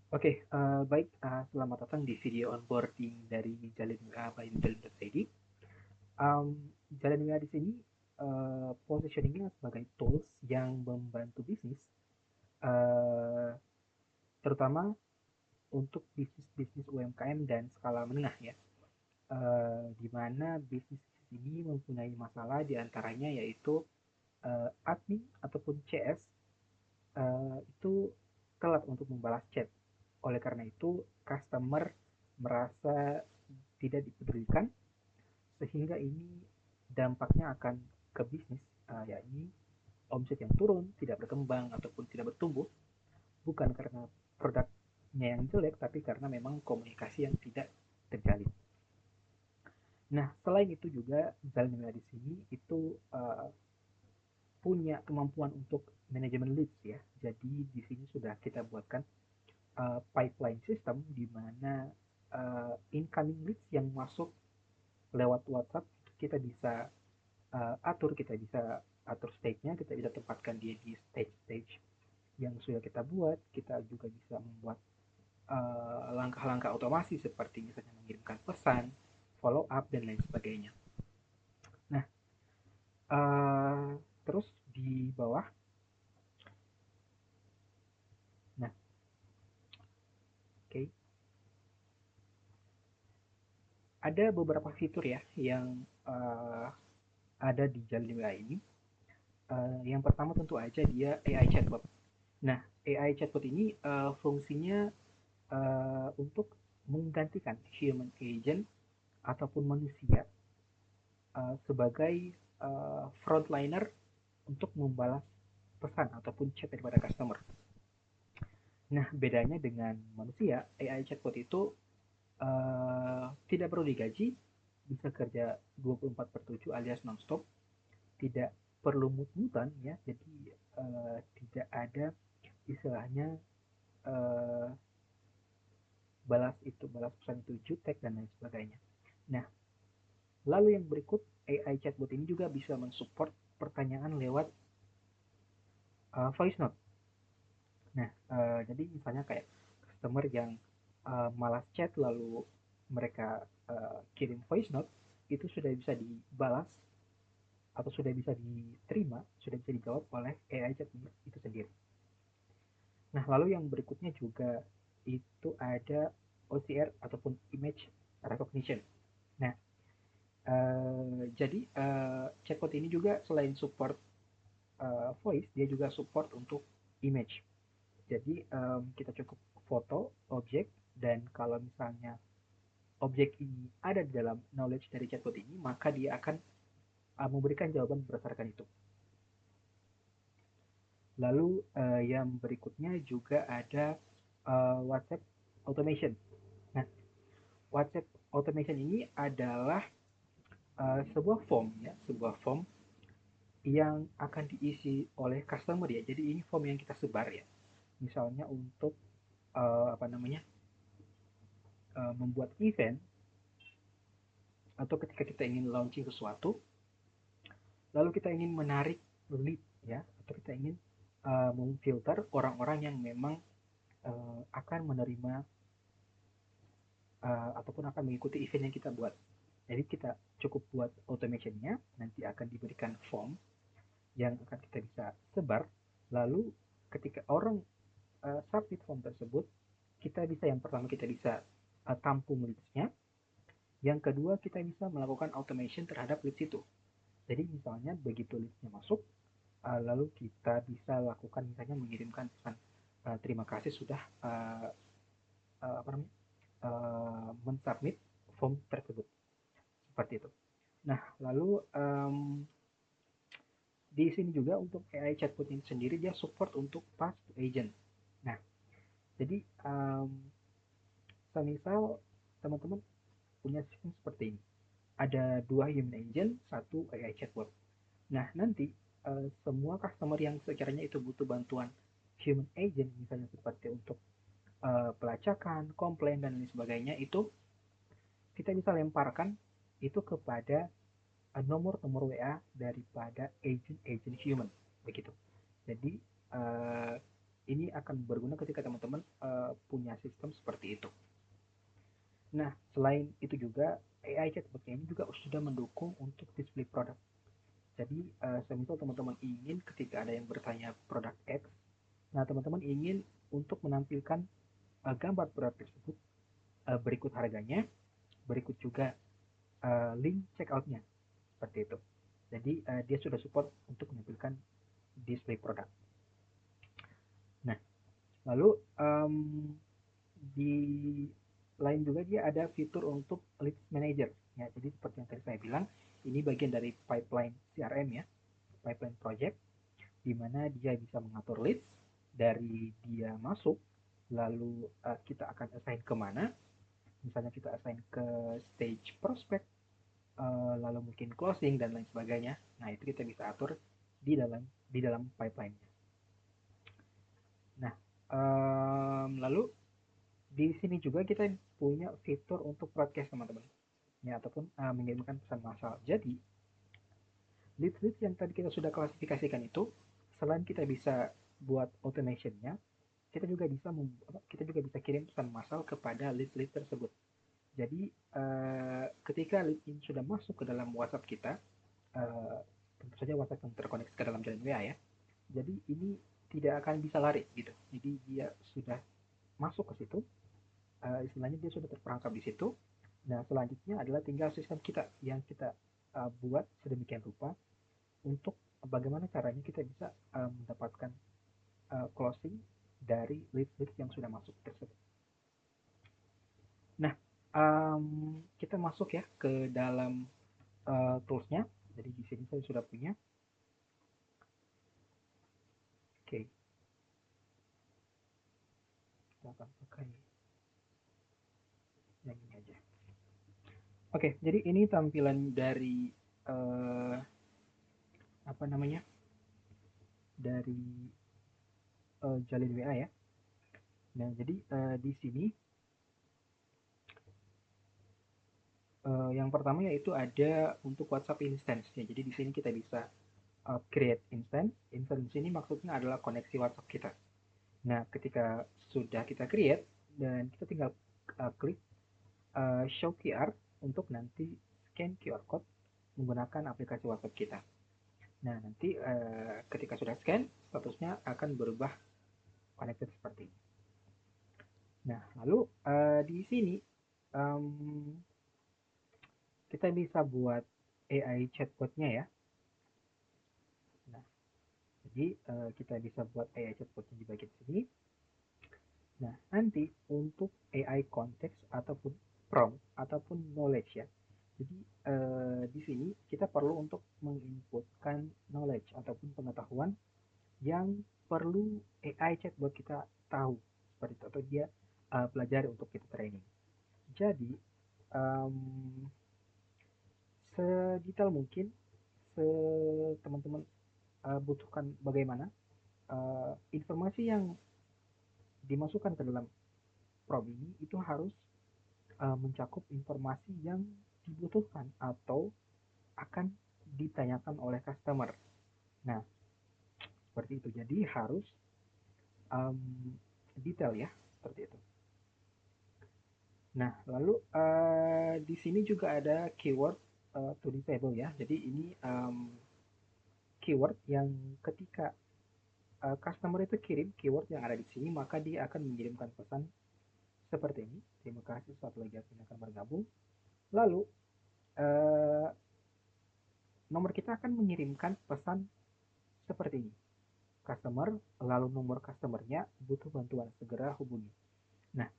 Baik, selamat datang di video onboarding dari Jalin WA by Jalin.id. Jalin WA di sini positioningnya sebagai tools yang membantu bisnis, eh, terutama untuk bisnis-bisnis UMKM dan skala menengah ya, di mana bisnis ini mempunyai masalah diantaranya yaitu admin ataupun CS itu telat untuk membalas chat. Oleh karena itu, customer merasa tidak dipedulikan sehingga ini dampaknya akan ke bisnis, yakni omset yang turun, tidak berkembang ataupun tidak bertumbuh, bukan karena produknya yang jelek, tapi karena memang komunikasi yang tidak terjalin. Nah, selain itu juga Zalmila di sini itu punya kemampuan untuk manajemen leads ya. Jadi di sini sudah kita buatkan pipeline system di mana incoming leads yang masuk lewat WhatsApp kita bisa kita bisa atur stage-nya, kita bisa tempatkan dia di stage-stage yang sudah kita buat. Kita juga bisa membuat langkah-langkah otomasi seperti misalnya mengirimkan pesan, follow up dan lain sebagainya. Nah, uh, terus di bawah, nah, oke, okay, ada beberapa fitur ya yang ada di Jalila ini. Yang pertama tentu aja dia AI chatbot. Nah, AI chatbot ini fungsinya untuk menggantikan human agent ataupun manusia sebagai frontliner untuk membalas pesan ataupun chat daripada customer. Nah, bedanya dengan manusia, AI chatbot itu tidak perlu digaji, bisa kerja 24/7 alias nonstop, tidak perlu mut-mutan ya, jadi tidak ada istilahnya eh, balas pesan itu jutek dan lain sebagainya. Nah, lalu yang berikut, AI chatbot ini juga bisa mensupport pertanyaan lewat voice note. Nah, jadi misalnya kayak customer yang malas chat lalu mereka kirim voice note, itu sudah bisa dibalas atau sudah bisa diterima, sudah bisa dijawab oleh AI chat itu sendiri. Nah, lalu yang berikutnya juga itu ada OCR ataupun image recognition. Nah, jadi chatbot ini juga selain support voice, dia juga support untuk image. Jadi kita cukup foto objek, dan kalau misalnya objek ini ada di dalam knowledge dari chatbot ini, maka dia akan memberikan jawaban berdasarkan itu. Lalu yang berikutnya juga ada WhatsApp automation. Nah, WhatsApp automation ini adalah sebuah form ya, sebuah form yang akan diisi oleh customer ya. Jadi ini form yang kita sebar ya. Misalnya untuk apa namanya, membuat event atau ketika kita ingin launching sesuatu, lalu kita ingin menarik lead ya, atau kita ingin memfilter orang-orang yang memang akan menerima ataupun akan mengikuti event yang kita buat. Jadi kita cukup buat automationnya, nanti akan diberikan form yang akan kita bisa sebar. Lalu ketika orang submit form tersebut, kita bisa yang pertama kita bisa tampung leads-nya, yang kedua kita bisa melakukan automation terhadap leads itu. Jadi misalnya begitu leads-nya masuk, lalu kita bisa lakukan misalnya mengirimkan pesan terima kasih sudah apa namanya, mensubmit form tersebut, seperti itu. Nah, lalu di sini juga untuk AI chatbot ini sendiri dia support untuk fast agent. Nah, jadi semisal teman-teman punya sistem seperti ini, ada dua human agent, satu AI chatbot. Nah, nanti semua customer yang sekiranya itu butuh bantuan human agent, misalnya seperti untuk pelacakan, komplain, dan lain sebagainya, itu kita bisa lemparkan itu kepada nomor-nomor WA daripada agent-agent human, begitu. Jadi ini akan berguna ketika teman-teman punya sistem seperti itu. Nah, selain itu juga AI chatbot ini juga sudah mendukung untuk display produk. Jadi, semisal teman-teman ingin ketika ada yang bertanya produk X, nah teman-teman ingin untuk menampilkan gambar produk tersebut, berikut harganya, berikut juga link checkout-nya, seperti itu. Jadi, dia sudah support untuk menampilkan display produk. Nah, lalu di lain juga dia ada fitur untuk lead manager ya. Jadi seperti yang tadi saya bilang, ini bagian dari pipeline CRM ya, pipeline project, di mana dia bisa mengatur leads dari dia masuk, lalu kita akan assign kemana. Misalnya kita assign ke stage prospect, lalu mungkin closing dan lain sebagainya. Nah, itu kita bisa atur di dalam pipeline-nya. Nah, lalu di sini juga kita punya fitur untuk broadcast teman-teman ya, ataupun mengirimkan pesan massal. Jadi lead yang tadi kita sudah klasifikasikan itu, selain kita bisa buat automationnya, kita juga bisa kirim pesan massal kepada lead tersebut. Jadi ketika lead ini sudah masuk ke dalam WhatsApp kita, tentu saja WhatsApp yang terkoneksi ke dalam jalan WA ya. Jadi ini tidak akan bisa lari gitu. Jadi dia sudah masuk ke situ, istilahnya dia sudah terperangkap di situ. Nah, selanjutnya adalah tinggal sistem kita yang kita buat sedemikian rupa untuk bagaimana caranya kita bisa mendapatkan closing dari lead yang sudah masuk tersebut. Nah, kita masuk ya ke dalam toolsnya. Jadi di sini saya sudah punya. Oke, kita akan pakai yang ini aja. Oke, jadi ini tampilan dari apa namanya, dari jalin WA ya. Nah, jadi di sini yang pertama yaitu ada untuk WhatsApp instance ya. Jadi di sini kita bisa create instance. Instance ini maksudnya adalah koneksi WhatsApp kita. Nah, ketika sudah kita create dan kita tinggal klik show QR untuk nanti scan QR code menggunakan aplikasi WhatsApp kita. Nah, nanti ketika sudah scan, statusnya akan berubah connected seperti ini. Nah, lalu di sini kita bisa buat AI chatbotnya ya. Nah, jadi kita bisa buat AI chatbotnya di bagian sini. Nah, nanti untuk AI konteks ataupun prompt ataupun knowledge ya. Jadi di sini kita perlu untuk menginputkan knowledge ataupun pengetahuan yang perlu AI chatbot kita tahu seperti itu, atau dia pelajari untuk kita training. Jadi sedetail mungkin teman-teman butuhkan bagaimana informasi yang dimasukkan ke dalam prompt ini itu harus mencakup informasi yang dibutuhkan atau akan ditanyakan oleh customer. Nah, seperti itu. Jadi harus detail ya, seperti itu. Nah, lalu di sini juga ada keyword to disable ya. Jadi ini keyword yang ketika customer itu kirim keyword yang ada di sini, maka dia akan mengirimkan pesan seperti ini. Terima kasih, suatu lagi akan bergabung. Lalu nomor kita akan mengirimkan pesan seperti ini. Customer, lalu nomor customernya, butuh bantuan, segera hubungi. Nah,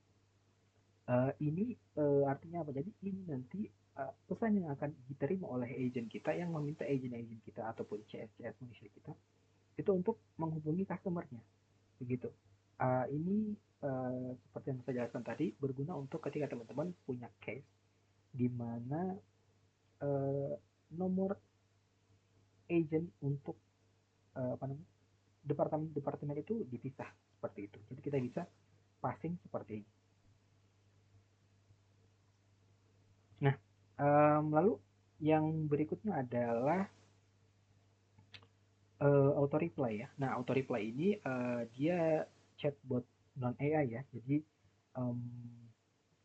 ini artinya apa? Jadi ini nanti pesan yang akan diterima oleh agent kita yang meminta agent kita ataupun CS manusia kita itu untuk menghubungi customernya, begitu. Ini seperti yang saya jelaskan tadi, berguna untuk ketika teman-teman punya case di mana nomor agent untuk apa namanya, departemen itu dipisah seperti itu. Jadi kita bisa passing seperti ini. Nah, lalu yang berikutnya adalah auto reply ya. Nah, auto reply ini dia chatbot non AI ya. Jadi um,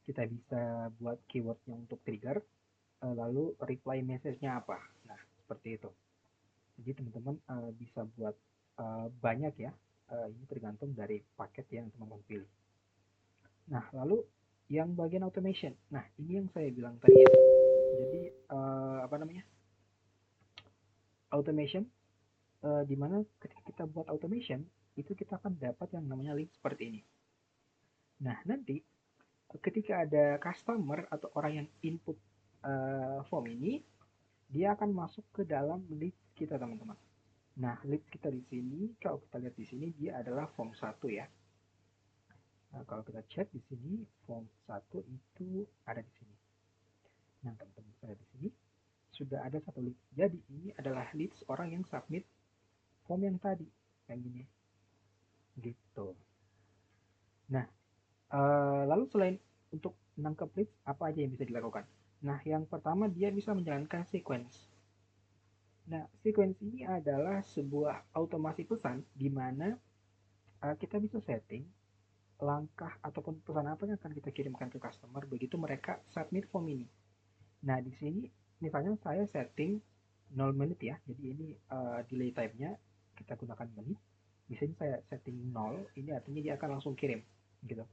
kita bisa buat keywordnya untuk trigger, lalu reply message-nya apa. Nah, seperti itu. Jadi teman-teman bisa buat banyak ya. Ini tergantung dari paket yang teman-teman pilih. Nah, lalu yang bagian automation. Nah, ini yang saya bilang tadi ya. Jadi apa namanya? Automation di mana ketika kita buat automation itu kita akan dapat yang namanya link seperti ini. Nah, nanti ketika ada customer atau orang yang input form ini, dia akan masuk ke dalam list kita, teman-teman. Nah, list kita di sini, kalau kita lihat di sini, dia adalah form 1 ya. Nah, kalau kita cek di sini, form 1 itu ada di sini. Nah, teman-teman bisa lihat di sini, sudah ada satu list. Jadi, ini adalah list orang yang submit form yang tadi, yang ini. Gitu. Nah, lalu selain untuk menangkap leads, apa aja yang bisa dilakukan? Nah, yang pertama dia bisa menjalankan sequence. Nah, sequence ini adalah sebuah automasi pesan di mana kita bisa setting langkah ataupun pesan apa yang akan kita kirimkan ke customer begitu mereka submit form ini. Nah, di sini misalnya saya setting 0 menit ya. Jadi ini delay time-nya kita gunakan menit. Di sini saya setting 0, ini artinya dia akan langsung kirim gitu.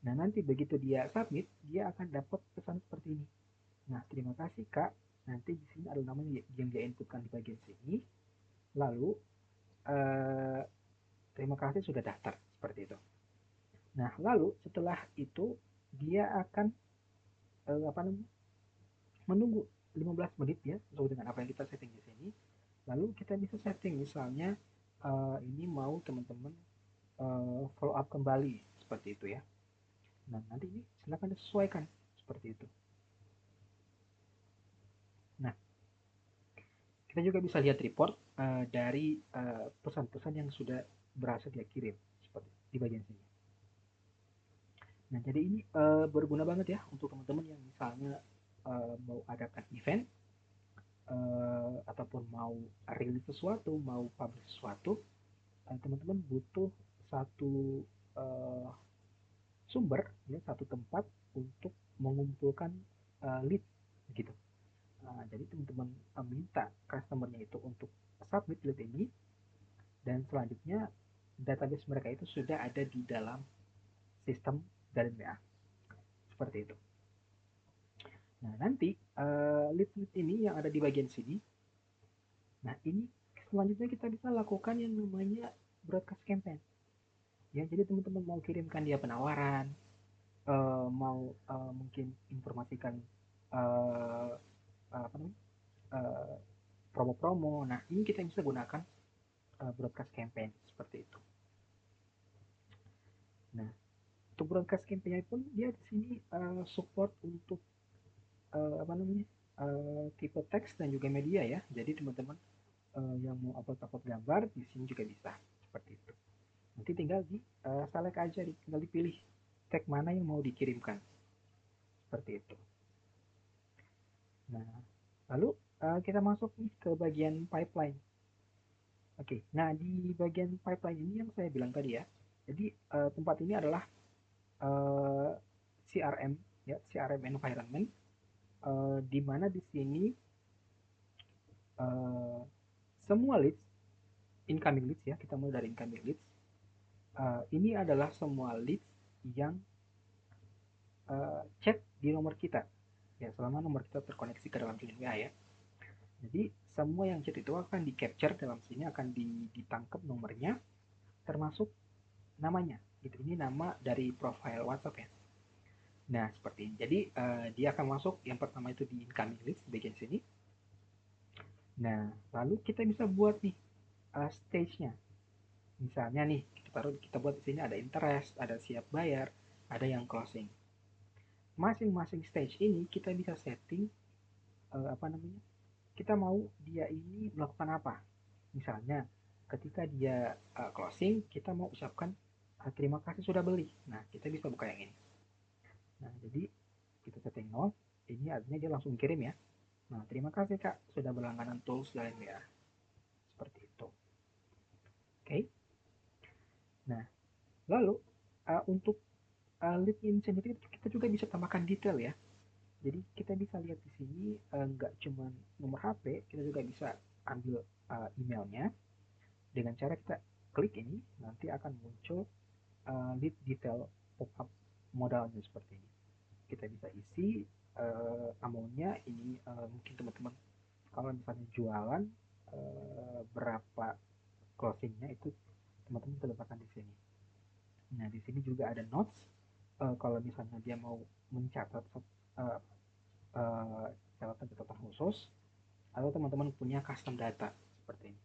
Nah, nanti begitu dia submit, dia akan dapat pesan seperti ini. Nah, terima kasih Kak. Nanti di sini ada namanya yang dia inputkan di bagian sini. Lalu, eh, terima kasih sudah daftar. Seperti itu. Nah, lalu setelah itu, dia akan apa namanya, menunggu 15 menit ya, sesuai dengan apa yang kita setting di sini. Lalu kita bisa setting misalnya ini mau teman-teman follow up kembali seperti itu ya. Nah, nanti ini silakan disesuaikan seperti itu. Nah, kita juga bisa lihat report dari pesan-pesan yang sudah berhasil dia kirim seperti di bagian sini. Nah, jadi ini berguna banget ya untuk teman-teman yang misalnya mau adakan event ataupun mau rilis sesuatu, mau publish sesuatu, teman-teman butuh satu uh, sumber, ya, satu tempat untuk mengumpulkan lead gitu. Jadi teman-teman minta customernya itu untuk submit lead ini, dan selanjutnya database mereka itu sudah ada di dalam sistem dari WA seperti itu. Nah, nanti lead-lead ini yang ada di bagian sini, nah ini selanjutnya kita bisa lakukan yang namanya broadcast campaign. Ya, jadi teman-teman mau kirimkan dia penawaran, mau mungkin informasikan uh, apa namanya, uh, promo-promo. Nah, ini kita bisa gunakan broadcast campaign seperti itu. Nah, untuk broadcast campaign pun dia di sini support untuk apa namanya, tipe teks dan juga media ya. Jadi teman-teman yang mau upload gambar di sini juga bisa seperti itu. Nanti tinggal di select aja, tinggal dipilih tag mana yang mau dikirimkan seperti itu. Nah, lalu kita masuk nih ke bagian pipeline. Oke, nah di bagian pipeline ini yang saya bilang tadi ya. Jadi tempat ini adalah uh, CRM ya, CRM environment, di mana di sini uh, semua leads, incoming leads ya, kita mulai dari incoming leads. Ini adalah semua leads yang chat di nomor kita ya, selama nomor kita terkoneksi ke dalam jaringan WA ya. Jadi semua yang chat itu akan di capture dalam sini, akan ditangkap nomornya termasuk namanya gitu. Ini nama dari profile WhatsApp ya. Nah, seperti ini. Jadi dia akan masuk yang pertama itu di incoming list di bagian sini. Nah, lalu kita bisa buat nih stage-nya. Misalnya nih, kita buat di sini ada interest, ada siap bayar, ada yang closing. Masing-masing stage ini kita bisa setting apa namanya? Kita mau dia ini melakukan apa? Misalnya, ketika dia closing, kita mau ucapkan terima kasih sudah beli. Nah, kita bisa buka yang ini. Nah, jadi kita setting nol, ini artinya dia langsung kirim ya. Nah, terima kasih Kak sudah berlangganan tools dalam ya. Seperti itu. Oke. Nah, Lalu untuk lead ini sendiri kita juga bisa tambahkan detail ya. Jadi kita bisa lihat di sini nggak cuma nomor HP, kita juga bisa ambil emailnya. Dengan cara kita klik ini, nanti akan muncul lead detail pop-up modalnya seperti ini. Kita bisa isi amountnya ini, mungkin teman-teman kalau misalnya jualan berapa closingnya itu teman-teman bisa letakkan di sini. Nah di sini juga ada notes, kalau misalnya dia mau mencatat catatan-catatan khusus, atau teman-teman punya custom data seperti ini.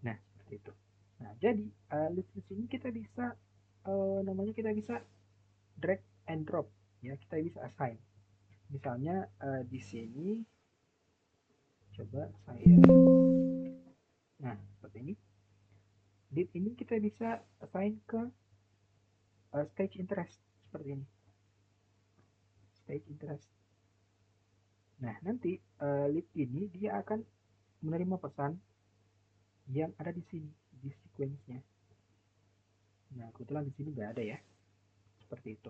Nah seperti itu. Nah jadi list ini kita bisa namanya kita bisa drag and drop ya, kita bisa assign. Misalnya di sini coba saya, nah seperti ini. Di ini kita bisa assign ke stage interest seperti ini. Stage interest. Nah, nanti lead ini dia akan menerima pesan yang ada di sini di sequence-nya. Nah, kebetulan di sini nggak ada ya. Seperti itu.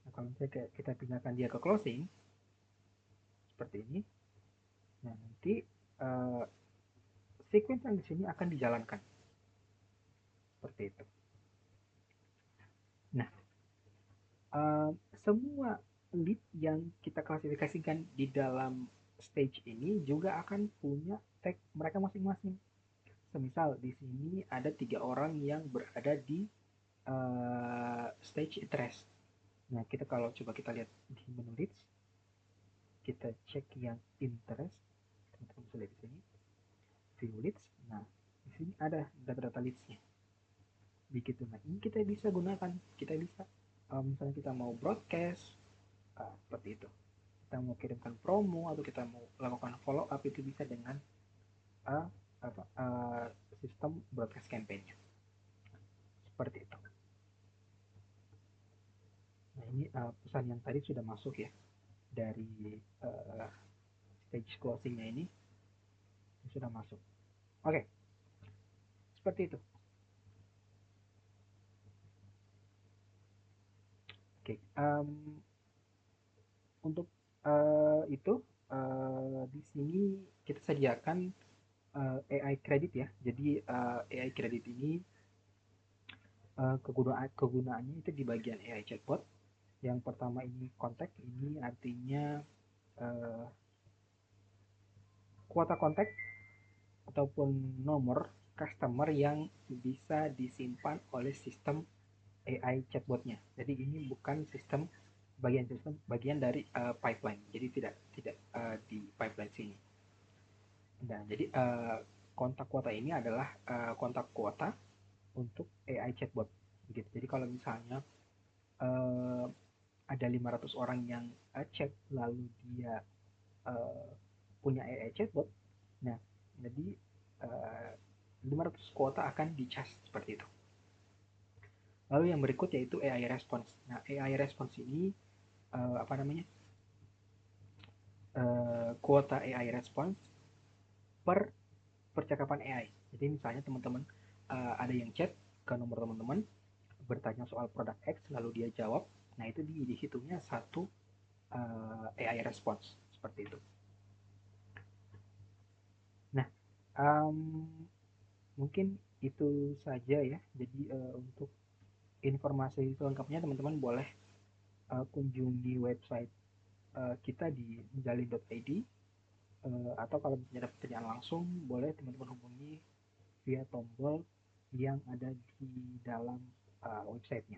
Nah, kalau misalnya kita pindahkan dia ke closing seperti ini. Nah, nanti uh, sequence yang di sini akan dijalankan. Seperti itu. Nah, semua lead yang kita klasifikasikan di dalam stage ini juga akan punya tag mereka masing-masing. Semisal di sini ada 3 orang yang berada di stage interest. Nah, kita kalau coba kita lihat di menu leads, kita cek yang interest, teman-teman bisa lihat di sini, view leads. Nah, di sini ada data-data leadsnya. Begitu. Nah, ini kita bisa gunakan. Kita bisa, misalnya kita mau broadcast, seperti itu. Kita mau kirimkan promo atau kita mau lakukan follow up, itu bisa dengan uh, sistem broadcast campaign-nya. Seperti itu. Nah, ini pesan yang tadi sudah masuk ya dari stage closing-nya ini sudah masuk. Oke, seperti itu. Oke, untuk itu di sini kita sediakan AI credit ya. Jadi AI credit ini kegunaannya itu di bagian AI chatbot. Yang pertama ini kontak, ini artinya uh, kuota kontak ataupun nomor customer yang bisa disimpan oleh sistem AI chatbotnya. Jadi ini bukan sistem bagian dari pipeline. Jadi tidak di pipeline sini. Nah, jadi kontak kuota ini adalah kontak kuota untuk AI chatbot. Gitu. Jadi kalau misalnya uh, ada 500 orang yang chat lalu dia uh, punya AI chatbot, nah jadi uh, 500 kuota akan dicas seperti itu. Lalu yang berikut yaitu AI response. Nah, AI response ini apa namanya? Kuota AI response per percakapan AI. Jadi misalnya teman-teman ada yang chat ke nomor teman-teman bertanya soal produk X lalu dia jawab, nah itu dihitungnya satu AI response seperti itu. Nah, um, mungkin itu saja ya. Jadi untuk informasi selengkapnya teman-teman boleh kunjungi website kita di jalin.id, atau kalau misalnya ada pertanyaan langsung boleh teman-teman hubungi via tombol yang ada di dalam websitenya.